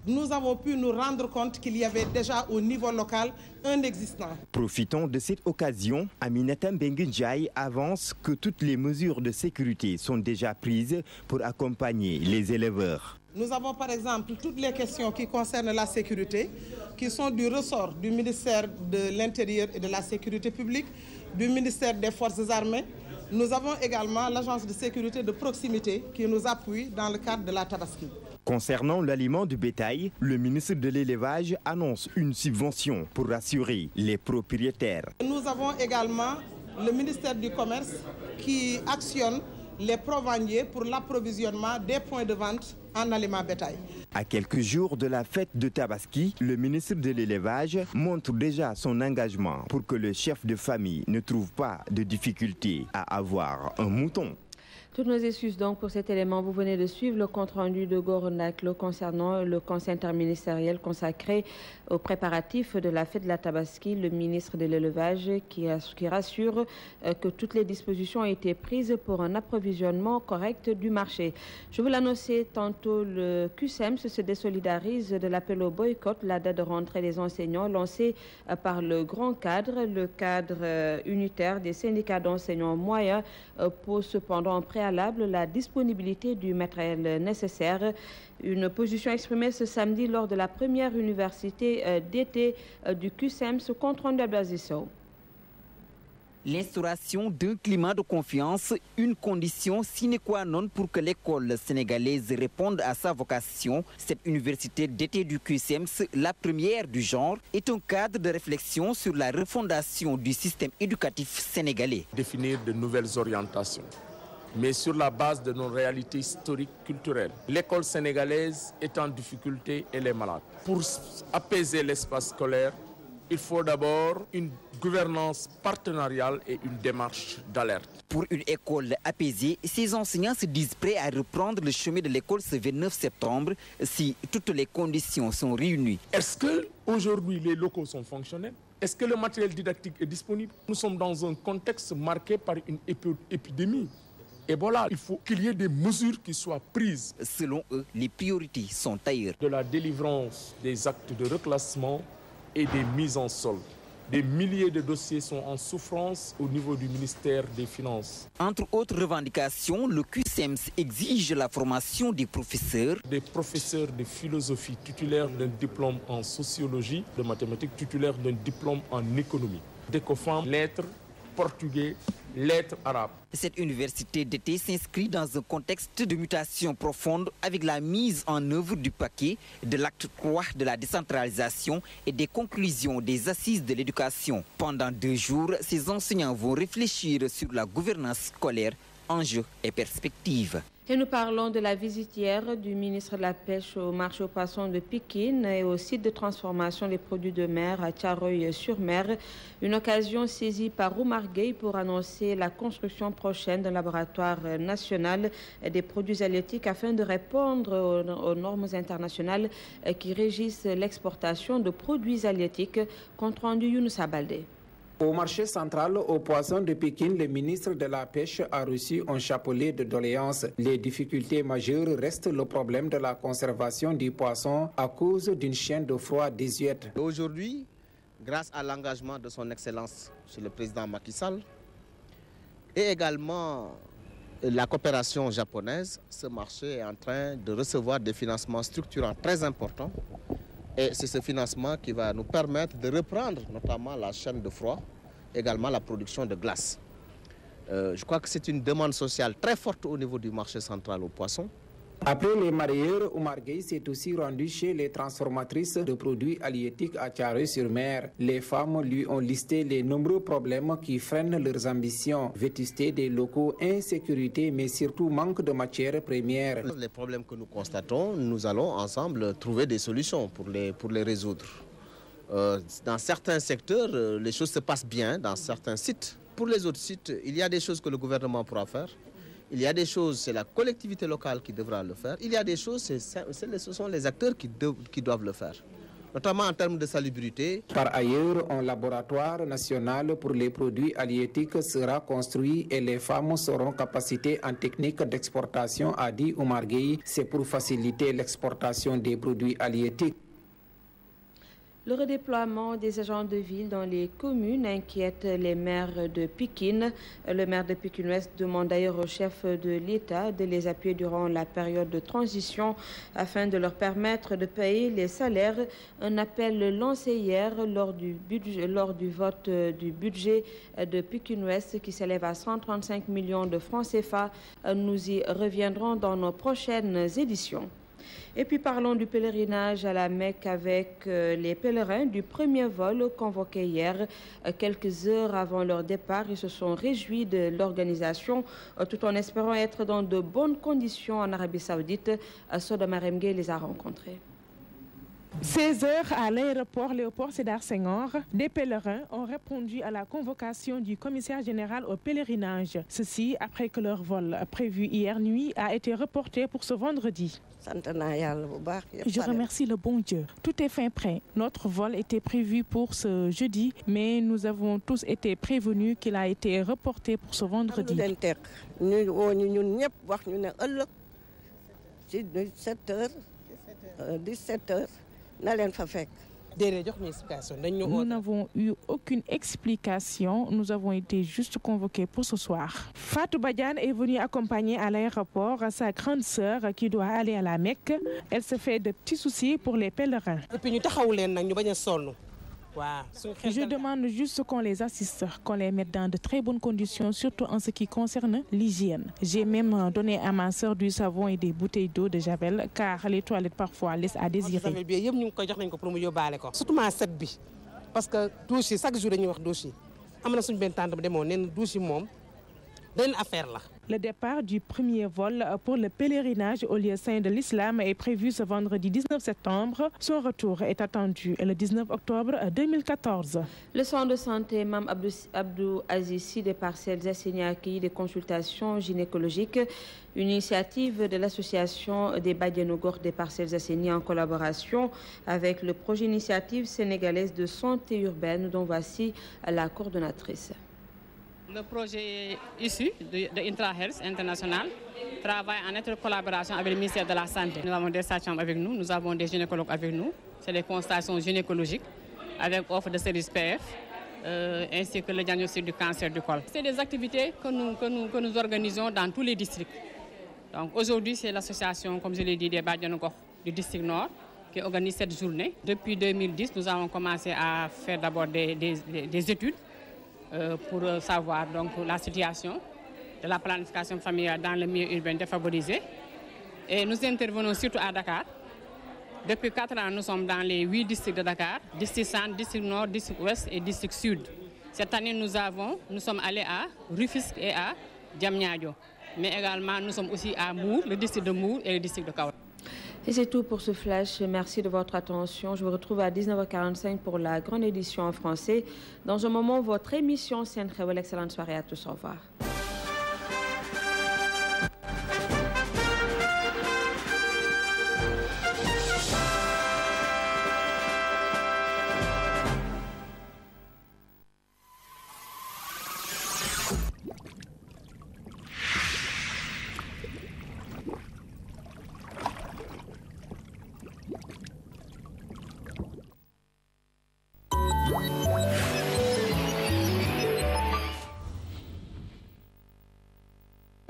nous avons pu nous rendre compte qu'il y avait déjà au niveau local un existant. Profitant de cette occasion, Aminata Mbengue Ndiaye avance que toutes les mesures de sécurité sont déjà prises pour accompagner les éleveurs. Nous avons par exemple toutes les questions qui concernent la sécurité, qui sont du ressort du ministère de l'Intérieur et de la Sécurité publique, du ministère des Forces armées. Nous avons également l'agence de sécurité de proximité qui nous appuie dans le cadre de la Tabaski. Concernant l'aliment du bétail, le ministre de l'Élevage annonce une subvention pour rassurer les propriétaires. Nous avons également le ministère du Commerce qui actionne les proveniers pour l'approvisionnement des points de vente en aliments bétail. À quelques jours de la fête de Tabaski, le ministre de l'Élevage montre déjà son engagement pour que le chef de famille ne trouve pas de difficulté à avoir un mouton. Toutes nos excuses donc pour cet élément. Vous venez de suivre le compte-rendu de Goronaclo concernant le conseil interministériel consacré aux préparatifs de la fête de la Tabaski. Le ministre de l'Élevage qui rassure que toutes les dispositions ont été prises pour un approvisionnement correct du marché. Je vous l'annonçais tantôt, le QSEMS se désolidarise de l'appel au boycott, la date de rentrée des enseignants lancée par le grand cadre. Le cadre unitaire des syndicats d'enseignants moyens pose cependant en préalable la disponibilité du matériel nécessaire. Une position exprimée ce samedi lors de la première université d'été du QSEMS, compte rendu d'Ablaziso. L'instauration d'un climat de confiance, une condition sine qua non pour que l'école sénégalaise réponde à sa vocation. Cette université d'été du QSEMS, la première du genre, est un cadre de réflexion sur la refondation du système éducatif sénégalais. Définir de nouvelles orientations, mais sur la base de nos réalités historiques, culturelles. L'école sénégalaise est en difficulté, elle est malade. Pour apaiser l'espace scolaire, il faut d'abord une gouvernance partenariale et une démarche d'alerte. Pour une école apaisée, ces enseignants se disent prêts à reprendre le chemin de l'école ce 29 septembre si toutes les conditions sont réunies. Est-ce qu'aujourd'hui les locaux sont fonctionnels? Est-ce que le matériel didactique est disponible? Nous sommes dans un contexte marqué par une épidémie. Ebola, il faut qu'il y ait des mesures qui soient prises. Selon eux, les priorités sont ailleurs. De la délivrance des actes de reclassement et des mises en solde. Des milliers de dossiers sont en souffrance au niveau du ministère des Finances. Entre autres revendications, le QSEMS exige la formation des professeurs. Des professeurs de philosophie titulaires d'un diplôme en sociologie, de mathématiques titulaires d'un diplôme en économie. D'écofam, lettres, portugais, lettres arabes. Cette université d'été s'inscrit dans un contexte de mutation profonde avec la mise en œuvre du paquet de l'acte 3 de la décentralisation et des conclusions des assises de l'éducation. Pendant 2 jours, ces enseignants vont réfléchir sur la gouvernance scolaire, enjeux et perspectives. Et nous parlons de la visite hier du ministre de la Pêche au marché aux poissons de Pikine et au site de transformation des produits de mer à Thiaroye-sur-Mer. Une occasion saisie par Oumar Gueye pour annoncer la construction prochaine d'un laboratoire national des produits halieutiques afin de répondre aux normes internationales qui régissent l'exportation de produits halieutiques. Compte rendu Younoussa Baldé. Au marché central aux poissons de Pékin, le ministre de la Pêche a reçu un chapelet de doléances. Les difficultés majeures restent le problème de la conservation du poisson à cause d'une chaîne de froid désuète. Aujourd'hui, grâce à l'engagement de son Excellence, chez le président Macky Sall, et également la coopération japonaise, ce marché est en train de recevoir des financements structurants très importants. Et c'est ce financement qui va nous permettre de reprendre notamment la chaîne de froid, également la production de glace. Je crois que c'est une demande sociale très forte au niveau du marché central aux poissons. Après les mareyeurs, Oumar Gueye s'est aussi rendu chez les transformatrices de produits halieutiques à Thiaroye-sur-Mer. Les femmes lui ont listé les nombreux problèmes qui freinent leurs ambitions. Vétusté des locaux, insécurité, mais surtout manque de matières premières. Les problèmes que nous constatons, nous allons ensemble trouver des solutions pour les résoudre. Dans certains secteurs, les choses se passent bien, dans certains sites. Pour les autres sites, il y a des choses que le gouvernement pourra faire. Il y a des choses, c'est la collectivité locale qui devra le faire. Il y a des choses, ce sont les acteurs qui doivent le faire. notamment en termes de salubrité. Par ailleurs, un laboratoire national pour les produits halieutiques sera construit et les femmes seront capacitées en technique d'exportation, a dit Oumar Gueye. C'est pour faciliter l'exportation des produits halieutiques. Le redéploiement des agents de ville dans les communes inquiète les maires de Pikine. Le maire de Pikine-Ouest demande d'ailleurs au chef de l'État de les appuyer durant la période de transition afin de leur permettre de payer les salaires. Un appel lancé hier lors du vote du budget de Pikine-Ouest qui s'élève à 135 millions de francs CFA. Nous y reviendrons dans nos prochaines éditions. Et puis parlons du pèlerinage à la Mecque avec les pèlerins du premier vol convoqué hier. Quelques heures avant leur départ, ils se sont réjouis de l'organisation tout en espérant être dans de bonnes conditions en Arabie Saoudite. Sodoma Remgue les a rencontrés. 16 heures à l'aéroport Léopold Sédar Senghor, des pèlerins ont répondu à la convocation du commissaire général au pèlerinage. Ceci après que leur vol prévu hier nuit a été reporté pour ce vendredi. Je remercie le bon Dieu. Tout est fin prêt. Notre vol était prévu pour ce jeudi, mais nous avons tous été prévenus qu'il a été reporté pour ce vendredi. 17 heures. Nous n'avons eu aucune explication. Nous avons été juste convoqués pour ce soir. Fatou Badiane est venue accompagner à l'aéroport sa grande sœur qui doit aller à la Mecque. Elle se fait de petits soucis pour les pèlerins. Je demande juste qu'on les assiste, qu'on les mette dans de très bonnes conditions, surtout en ce qui concerne l'hygiène. J'ai même donné à ma sœur du savon et des bouteilles d'eau de Javel, car les toilettes parfois laissent à désirer. Surtout ma set bi parce que douche chaque jour dañuy wax douche amna suñu ben tante bu demoon nee na douche moom benn affaire la. Le départ du premier vol pour le pèlerinage au lieu saint de l'islam est prévu ce vendredi 19 septembre. Son retour est attendu le 19 octobre 2014. Le centre de santé Mam Abdou Azizi des Parcelles Assainies a accueilli des consultations gynécologiques. Une initiative de l'association des Badianogor des Parcelles Assainies en collaboration avec le projet initiative sénégalaise de santé urbaine dont voici la coordonnatrice. Le projet issu de IntraHealth International travaille en étroite collaboration avec le ministère de la Santé. Nous avons des sages-femmes avec nous, nous avons des gynécologues avec nous. C'est des consultations gynécologiques avec offre de services PF ainsi que le diagnostic du cancer du col. C'est des activités que nous organisons dans tous les districts. Donc aujourd'hui, c'est l'association, comme je l'ai dit, des Badianogor du district Nord qui organise cette journée. Depuis 2010, nous avons commencé à faire d'abord des études pour savoir donc la situation de la planification familiale dans le milieu urbain défavorisé. Et nous intervenons surtout à Dakar. Depuis 4 ans, nous sommes dans les 8 districts de Dakar, district centre, district nord, district ouest et district sud. Cette année, nous sommes allés à Rufisque et à Diamniadio. Mais également, nous sommes aussi à Mour, le district de Mour et le district de Kaolack. Et c'est tout pour ce flash. Merci de votre attention. Je vous retrouve à 19h45 pour la grande édition en français. Dans un moment, votre émission Senkhewel. Excellente soirée à tous. Au revoir.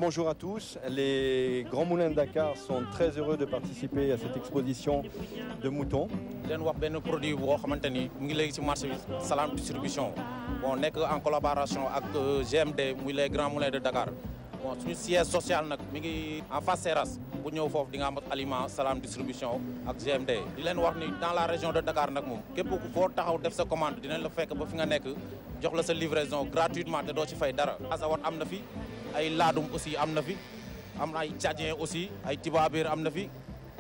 Bonjour à tous, les Grands Moulins de Dakar sont très heureux de participer à cette exposition de moutons. leen wax benn produit boo xamante ni mu ngi léegi ci marché bi Salam Distribution bon nekk en collaboration avec GMD muy les Grands Moulins de Dakar bon suñu siège social nag mi ngi en face Seras bu ñëw foofu di nga am aliment Salam Distribution ak GMD di leen wax ni dans la région de Dakar nag moom képp ku foo taxaw def sa commande dinañ la fekk ba fi nga nekk jox la sa livraison gratuitement te doo ci fay dara Azawad am na fi ay laadum aussi am na fi am na ay tchadien aussi ay tibaabir am na fi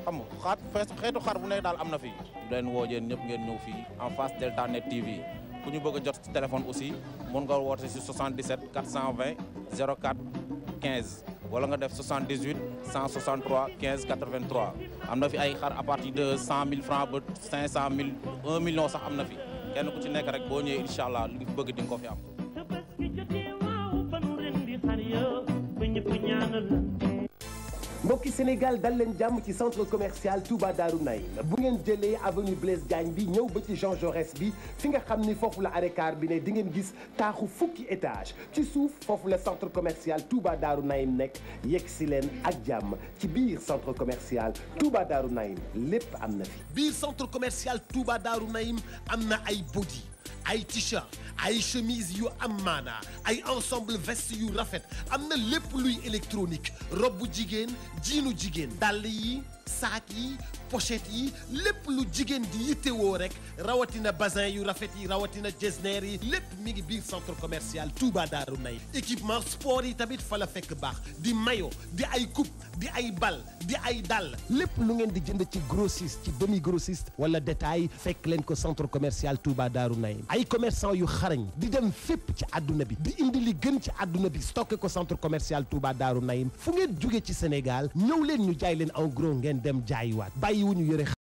xam nga xeetu xar bu nekk daal am na fi leen woo yéen ñëpp ngeen ñëw fii en face Delta Net TV ku ñu bëgg a jot ci téléphone aussi mun nga woote si 77 420 04 15 wala nga def 78 163 15 83 am na fi ay xar à partir de 100 000 francs ba 500 000 1 million sax am na fi kenn ku ci nekk rek boo ñëwee incha allah li nga bëgg di nga ko fi am. mbokki Sénégal dal leen jàmm ci centre commercial Touba Darou Naïm bu ngeen jëlee avenue Blaise Diagne bi ñëw ba ci Jean Jaurès bi fi nga xam ni foofu la arrêt car bi ne di ngeen gis taaxu fukki étage ci suuf foofu la centre commercial Touba Darou Naïm nekk yegg si leen ak jàmm ci biir centre commercial Touba Darou Naïm lépp am na fi. biir centre commercial Touba Darou Naïm am na ay body ay t-shirt ay chemise yu am maanaa ay ensemble veste yu rafet am na lépp luy électronique robe bu jigéen jiinu jigéen dàll yi saak yi pochette yi lépp lu jigéen di yittewoo rek rawatina bazin yu rafet yi rawatina jesner yi lépp mi ngi biir centre commercial Touba Darou Naïm équipement sport yi tamit fa la fekk baax di maillot di ay coupe di ay bal di ay dàll lépp lu ngeen di jënd ci grossiste ci demi grossiste wala détail fekk leen ko centre commercial Touba Darou Naïm ay commerçant yu xarañ di dem fépp ci àdduna bi di indi li gën ci àdduna bi stocké ko centre commercial Touba Darou Naïm fu ngeen jóge ci Sénégal ñëw leen ñu jaay leen en gros ngeen dem jaayiwaat bàyyi wu ñu yore